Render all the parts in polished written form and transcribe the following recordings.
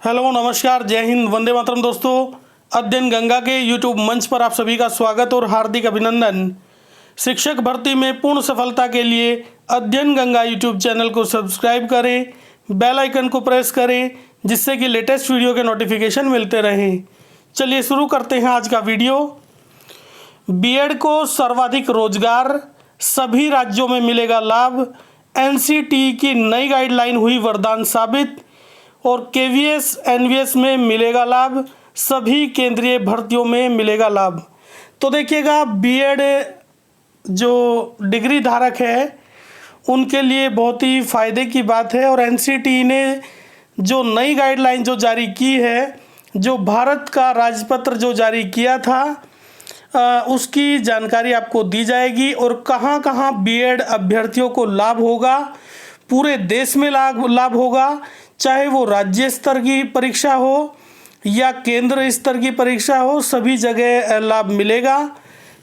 Hello नमस्कार, जय हिंद, वंदे मातरम। दोस्तों, अध्ययन गंगा के यूट्यूब मंच पर आप सभी का स्वागत और हार्दिक अभिनंदन। शिक्षक भर्ती में पूर्ण सफलता के लिए अध्ययन गंगा यूट्यूब चैनल को सब्सक्राइब करें, बेल आइकन को प्रेस करें, जिससे कि लेटेस्ट वीडियो के नोटिफिकेशन मिलते रहें। चलिए शुरू करते हैं आज का वीडियो। बीएड को सर्वाधिक रोजगार, सभी राज्यों में मिलेगा लाभ, एनसीटीई की नई गाइडलाइन हुई वरदान साबित और केवीएस एनवीएस में मिलेगा लाभ, सभी केंद्रीय भर्तियों में मिलेगा लाभ। तो देखिएगा, बीएड जो डिग्री धारक है उनके लिए बहुत ही फ़ायदे की बात है। और एनसीटीई ने जो नई गाइडलाइन जो जारी की है, जो भारत का राजपत्र जो जारी किया था, उसकी जानकारी आपको दी जाएगी और कहाँ कहाँ बीएड अभ्यर्थियों को लाभ होगा। पूरे देश में लाभ होगा, चाहे वो राज्य स्तर की परीक्षा हो या केंद्र स्तर की परीक्षा हो, सभी जगह लाभ मिलेगा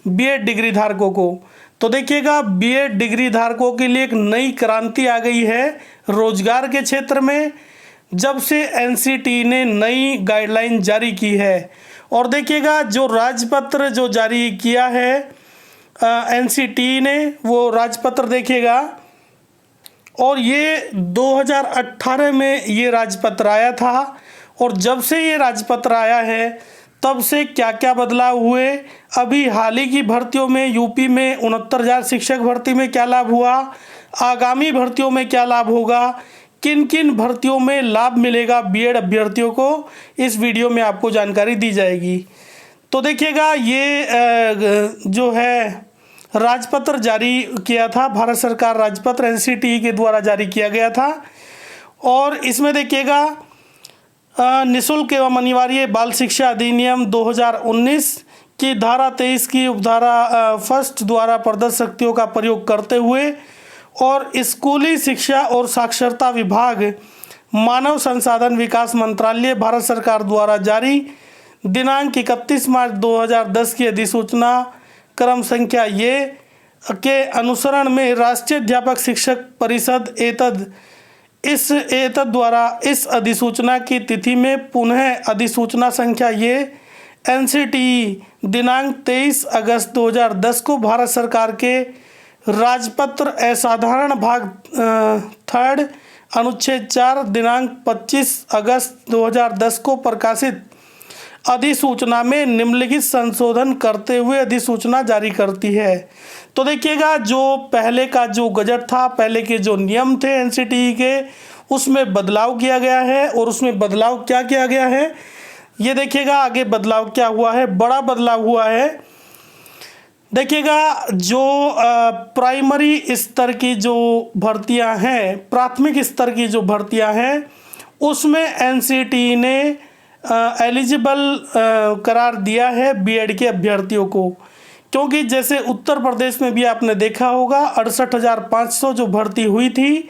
बीएड डिग्री धारकों को। तो देखिएगा, बीएड डिग्री धारकों के लिए एक नई क्रांति आ गई है रोजगार के क्षेत्र में, जब से एनसीटीई ने नई गाइडलाइन जारी की है। और देखिएगा, जो राजपत्र जो जारी किया है एनसीटीई ने, वो राजपत्र देखिएगा, और ये 2018 में ये राजपत्र आया था। और जब से ये राजपत्र आया है तब से क्या क्या बदलाव हुए, अभी हाल ही की भर्तियों में यूपी में 69,000 शिक्षक भर्ती में क्या लाभ हुआ, आगामी भर्तियों में क्या लाभ होगा, किन किन भर्तियों में लाभ मिलेगा बीएड अभ्यर्थियों को, इस वीडियो में आपको जानकारी दी जाएगी। तो देखिएगा, ये जो है राजपत्र जारी किया था, भारत सरकार राजपत्र एनसीटीई के द्वारा जारी किया गया था। और इसमें देखिएगा, निःशुल्क एवं अनिवार्य बाल शिक्षा अधिनियम 2019 की धारा 23 की उपधारा फर्स्ट द्वारा प्रदत्त शक्तियों का प्रयोग करते हुए और स्कूली शिक्षा और साक्षरता विभाग, मानव संसाधन विकास मंत्रालय, भारत सरकार द्वारा जारी दिनांक 31 मार्च 2010 की अधिसूचना क्रम संख्या ये के अनुसरण में राष्ट्रीय अध्यापक शिक्षक परिषद एतद द्वारा इस अधिसूचना की तिथि में पुनः अधिसूचना संख्या ये एनसीटीई दिनांक 23 अगस्त 2010 को भारत सरकार के राजपत्र असाधारण भाग 3 अनुच्छेद 4 दिनांक 25 अगस्त 2010 को प्रकाशित अधिसूचना में निम्नलिखित संशोधन करते हुए अधिसूचना जारी करती है। तो देखिएगा, जो पहले का जो गजट था, पहले के जो नियम थे एनसीटीई के, उसमें बदलाव किया गया है। और उसमें बदलाव क्या किया गया है, ये देखिएगा आगे बदलाव क्या हुआ है, बड़ा बदलाव हुआ है। देखिएगा, जो प्राइमरी स्तर की जो भर्तियां हैं, प्राथमिक स्तर की जो भर्तियां हैं, उसमें एनसीटीई ने एलिजिबल करार दिया है बीएड के अभ्यर्थियों को। क्योंकि जैसे उत्तर प्रदेश में भी आपने देखा होगा 68,500 जो भर्ती हुई थी,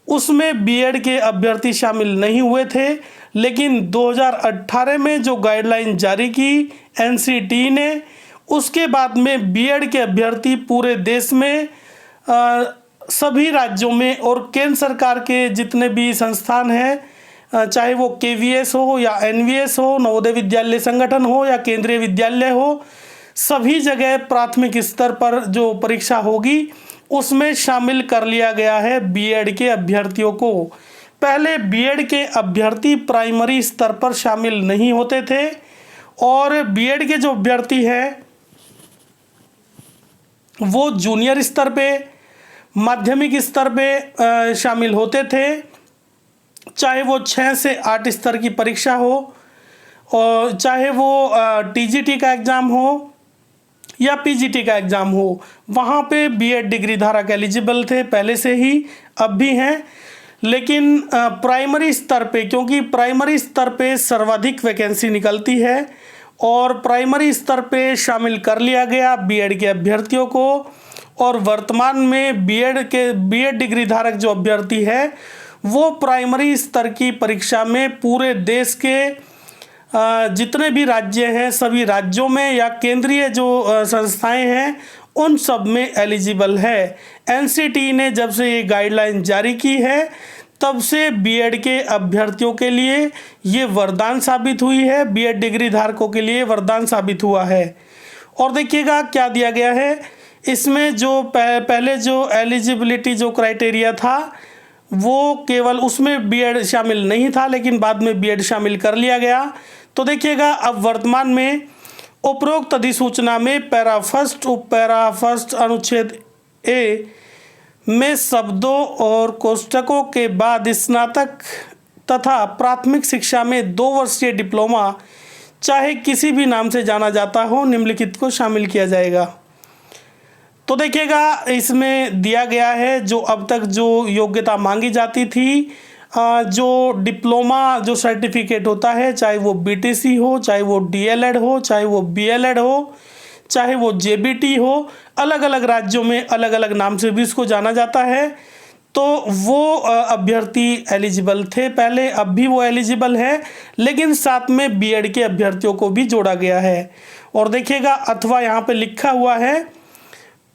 उसमें बीएड के अभ्यर्थी शामिल नहीं हुए थे। लेकिन 2018 में जो गाइडलाइन जारी की एनसीटीई ने, उसके बाद में बीएड के अभ्यर्थी पूरे देश में सभी राज्यों में और केंद्र सरकार के जितने भी संस्थान हैं, चाहे वो केवीएस हो या एनवीएस हो, नवोदय विद्यालय संगठन हो या केंद्रीय विद्यालय हो, सभी जगह प्राथमिक स्तर पर जो परीक्षा होगी उसमें शामिल कर लिया गया है बीएड के अभ्यर्थियों को। पहले बीएड के अभ्यर्थी प्राइमरी स्तर पर शामिल नहीं होते थे और बीएड के जो अभ्यर्थी हैं वो जूनियर स्तर पे, माध्यमिक स्तर पे शामिल होते थे, चाहे वो 6 से 8 स्तर की परीक्षा हो और चाहे वो टीजीटी का एग्ज़ाम हो या पीजीटी का एग्ज़ाम हो, वहाँ पे बीएड डिग्री धारक एलिजिबल थे पहले से ही, अब भी हैं। लेकिन प्राइमरी स्तर पे, क्योंकि प्राइमरी स्तर पे सर्वाधिक वैकेंसी निकलती है और प्राइमरी स्तर पे शामिल कर लिया गया बीएड के अभ्यर्थियों को। और वर्तमान में बीएड डिग्री धारक जो अभ्यर्थी है वो प्राइमरी स्तर की परीक्षा में पूरे देश के जितने भी राज्य हैं, सभी राज्यों में या केंद्रीय जो संस्थाएं हैं, उन सब में एलिजिबल है। एनसीटीई ने जब से ये गाइडलाइन जारी की है तब से बीएड के अभ्यर्थियों के लिए ये वरदान साबित हुई है, बीएड डिग्री धारकों के लिए वरदान साबित हुआ है। और देखिएगा क्या दिया गया है इसमें, जो पहले जो एलिजिबिलिटी जो क्राइटेरिया था वो केवल उसमें बीएड शामिल नहीं था, लेकिन बाद में बीएड शामिल कर लिया गया। तो देखिएगा अब वर्तमान में उपरोक्त अधिसूचना में पैरा फर्स्ट उपपैरा फर्स्ट अनुच्छेद ए में शब्दों और कोष्ठकों के बाद स्नातक तथा प्राथमिक शिक्षा में 2 वर्षीय डिप्लोमा चाहे किसी भी नाम से जाना जाता हो निम्नलिखित को शामिल किया जाएगा। तो देखिएगा इसमें दिया गया है जो अब तक जो योग्यता मांगी जाती थी, जो डिप्लोमा जो सर्टिफिकेट होता है, चाहे वो बीटीसी हो, चाहे वो डीएलएड हो, चाहे वो बीएलएड हो, चाहे वो जेबीटी हो, अलग अलग राज्यों में अलग अलग नाम से भी इसको जाना जाता है। तो वो अभ्यर्थी एलिजिबल थे पहले, अब भी वो एलिजिबल है, लेकिन साथ में बीएड के अभ्यर्थियों को भी जोड़ा गया है। और देखिएगा अथवा यहाँ पे लिखा हुआ है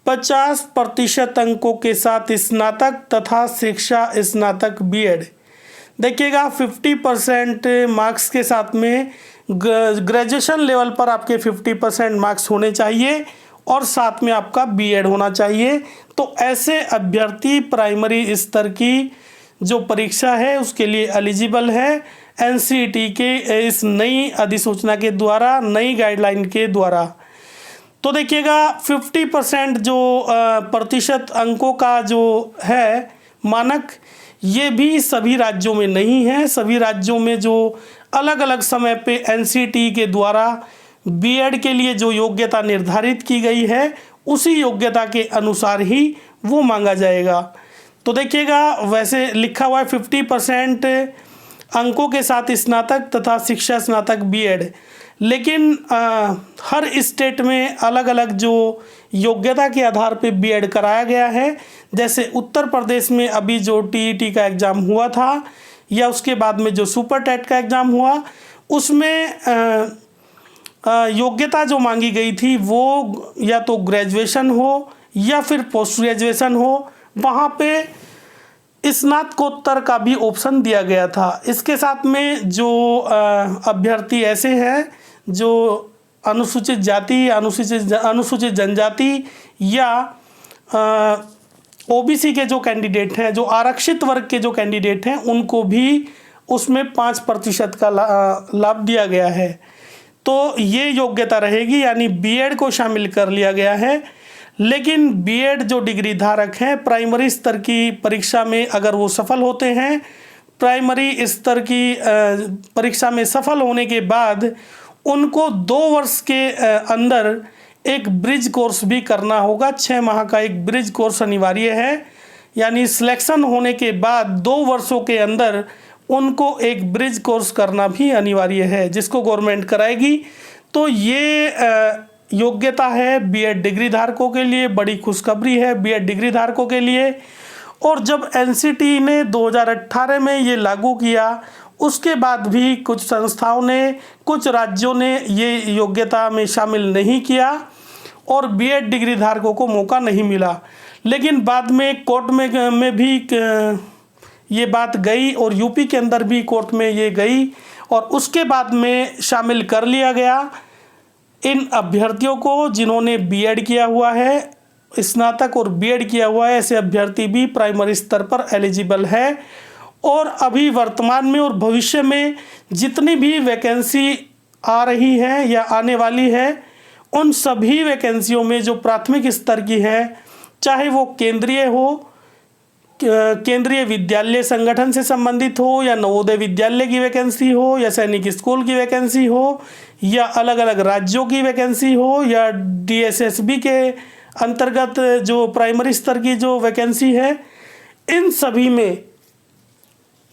50% अंकों के साथ स्नातक तथा शिक्षा स्नातक बीएड। देखिएगा 50% मार्क्स के साथ में ग्रेजुएशन लेवल पर आपके 50% मार्क्स होने चाहिए और साथ में आपका बीएड होना चाहिए। तो ऐसे अभ्यर्थी प्राइमरी स्तर की जो परीक्षा है उसके लिए एलिजिबल है एनसीईटी के इस नई अधिसूचना के द्वारा, नई गाइडलाइन के द्वारा। तो देखिएगा 50% जो प्रतिशत अंकों का जो है मानक, ये भी सभी राज्यों में नहीं है। सभी राज्यों में जो अलग अलग समय पे एनसीईटी के द्वारा बीएड के लिए जो योग्यता निर्धारित की गई है उसी योग्यता के अनुसार ही वो मांगा जाएगा। तो देखिएगा वैसे लिखा हुआ है 50% अंकों के साथ स्नातक तथा शिक्षा स्नातक बीएड, लेकिन हर स्टेट में अलग अलग जो योग्यता के आधार पे बीएड कराया गया है। जैसे उत्तर प्रदेश में अभी जो टीईटी का एग्ज़ाम हुआ था या उसके बाद में जो सुपर टेट का एग्ज़ाम हुआ, उसमें योग्यता जो मांगी गई थी वो या तो ग्रेजुएशन हो या फिर पोस्ट ग्रेजुएशन हो, वहाँ पे स्नातकोत्तर का भी ऑप्शन दिया गया था। इसके साथ में जो अभ्यर्थी ऐसे हैं जो अनुसूचित जाति, अनुसूचित जनजाति या ओबीसी के जो कैंडिडेट हैं, जो आरक्षित वर्ग के जो कैंडिडेट हैं, उनको भी उसमें 5% का लाभ दिया गया है। तो ये योग्यता रहेगी, यानी बीएड को शामिल कर लिया गया है। लेकिन बीएड जो डिग्री धारक हैं प्राइमरी स्तर की परीक्षा में अगर वो सफल होते हैं, प्राइमरी स्तर की परीक्षा में सफल होने के बाद उनको 2 वर्ष के अंदर एक ब्रिज कोर्स भी करना होगा। 6 माह का एक ब्रिज कोर्स अनिवार्य है, यानी सिलेक्शन होने के बाद 2 वर्षों के अंदर उनको एक ब्रिज कोर्स करना भी अनिवार्य है, जिसको गवर्नमेंट कराएगी। तो ये योग्यता है बीएड डिग्री धारकों के लिए, बड़ी खुशखबरी है बीएड डिग्री धारकों के लिए। और जब एनसीटी ने 2018 में ये लागू किया, उसके बाद भी कुछ संस्थाओं ने, कुछ राज्यों ने ये योग्यता में शामिल नहीं किया और बीएड डिग्री धारकों को मौका नहीं मिला। लेकिन बाद में कोर्ट में भी ये बात गई और यूपी के अंदर भी कोर्ट में ये गई और उसके बाद में शामिल कर लिया गया इन अभ्यर्थियों को जिन्होंने बीएड किया हुआ है, स्नातक और बीएड किया हुआ है। ऐसे अभ्यर्थी भी प्राइमरी स्तर पर एलिजिबल है। और अभी वर्तमान में और भविष्य में जितनी भी वैकेंसी आ रही है या आने वाली है, उन सभी वैकेंसियों में जो प्राथमिक स्तर की है, चाहे वो केंद्रीय हो, केंद्रीय विद्यालय संगठन से संबंधित हो, या नवोदय विद्यालय की वैकेंसी हो, या सैनिक स्कूल की वैकेंसी हो, या अलग अलग राज्यों की वैकेंसी हो, या डीएसएसबी के अंतर्गत जो प्राइमरी स्तर की जो वैकेंसी है, इन सभी में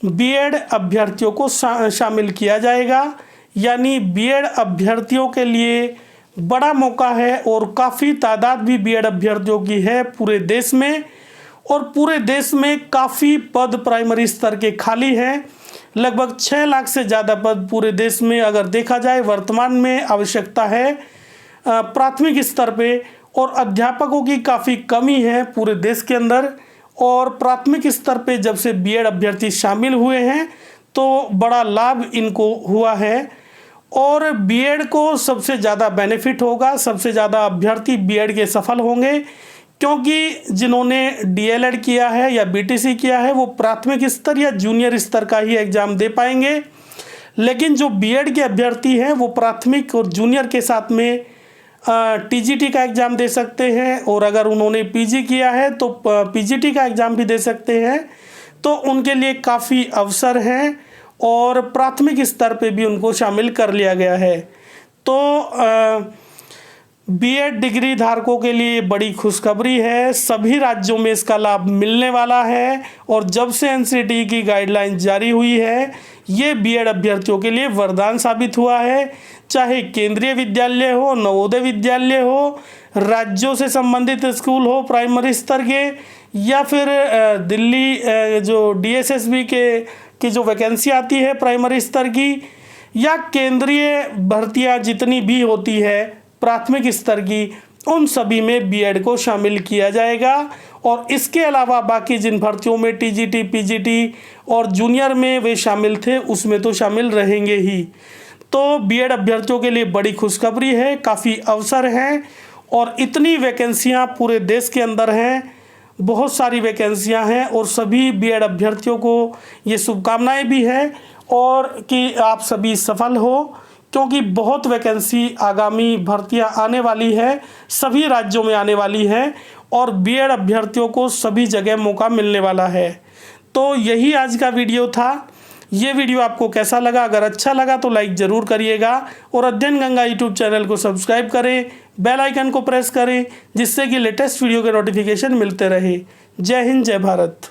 बीएड अभ्यर्थियों को शामिल किया जाएगा। यानी बीएड अभ्यर्थियों के लिए बड़ा मौका है और काफ़ी तादाद भी बीएड अभ्यर्थियों की है पूरे देश में। और पूरे देश में काफ़ी पद प्राइमरी स्तर के खाली हैं, लगभग 6 लाख से ज़्यादा पद पूरे देश में अगर देखा जाए वर्तमान में आवश्यकता है प्राथमिक स्तर पे। और अध्यापकों की काफ़ी कमी है पूरे देश के अंदर। और प्राथमिक स्तर पे जब से बीएड अभ्यर्थी शामिल हुए हैं तो बड़ा लाभ इनको हुआ है। और बीएड को सबसे ज़्यादा बेनिफिट होगा, सबसे ज़्यादा अभ्यर्थी बीएड के सफल होंगे, क्योंकि जिन्होंने डीएलएड किया है या बीटीसी किया है वो प्राथमिक स्तर या जूनियर स्तर का ही एग्ज़ाम दे पाएंगे। लेकिन जो बीएड के अभ्यर्थी हैं वो प्राथमिक और जूनियर के साथ में टीजीटी का एग्ज़ाम दे सकते हैं, और अगर उन्होंने पीजी किया है तो पीजीटी का एग्ज़ाम भी दे सकते हैं। तो उनके लिए काफ़ी अवसर हैं और प्राथमिक स्तर पे भी उनको शामिल कर लिया गया है। तो बीएड डिग्री धारकों के लिए बड़ी खुशखबरी है, सभी राज्यों में इसका लाभ मिलने वाला है। और जब से एनसीटीई की गाइडलाइन जारी हुई है ये बीएड अभ्यर्थियों के लिए वरदान साबित हुआ है। चाहे केंद्रीय विद्यालय हो, नवोदय विद्यालय हो, राज्यों से संबंधित स्कूल हो प्राइमरी स्तर के, या फिर दिल्ली जो डीएसएसबी की जो वैकेंसी आती है प्राइमरी स्तर की, या केंद्रीय भर्तियां जितनी भी होती है प्राथमिक स्तर की, उन सभी में बीएड को शामिल किया जाएगा। और इसके अलावा बाकी जिन भर्तियों में टीजीटी, पीजीटी और जूनियर में वे शामिल थे उसमें तो शामिल रहेंगे ही। तो बीएड अभ्यर्थियों के लिए बड़ी खुशखबरी है, काफ़ी अवसर हैं और इतनी वैकेंसियां पूरे देश के अंदर हैं, बहुत सारी वैकेंसियां हैं। और सभी बीएड अभ्यर्थियों को ये शुभकामनाएं भी हैं और कि आप सभी सफल हो, क्योंकि बहुत वैकेंसी आगामी भर्तियां आने वाली है, सभी राज्यों में आने वाली है और बीएड अभ्यर्थियों को सभी जगह मौका मिलने वाला है। तो यही आज का वीडियो था। ये वीडियो आपको कैसा लगा? अगर अच्छा लगा तो लाइक ज़रूर करिएगा और अध्ययन गंगा यूट्यूब चैनल को सब्सक्राइब करें, बेल आइकन को प्रेस करें, जिससे कि लेटेस्ट वीडियो के नोटिफिकेशन मिलते रहे। जय हिंद, जय भारत।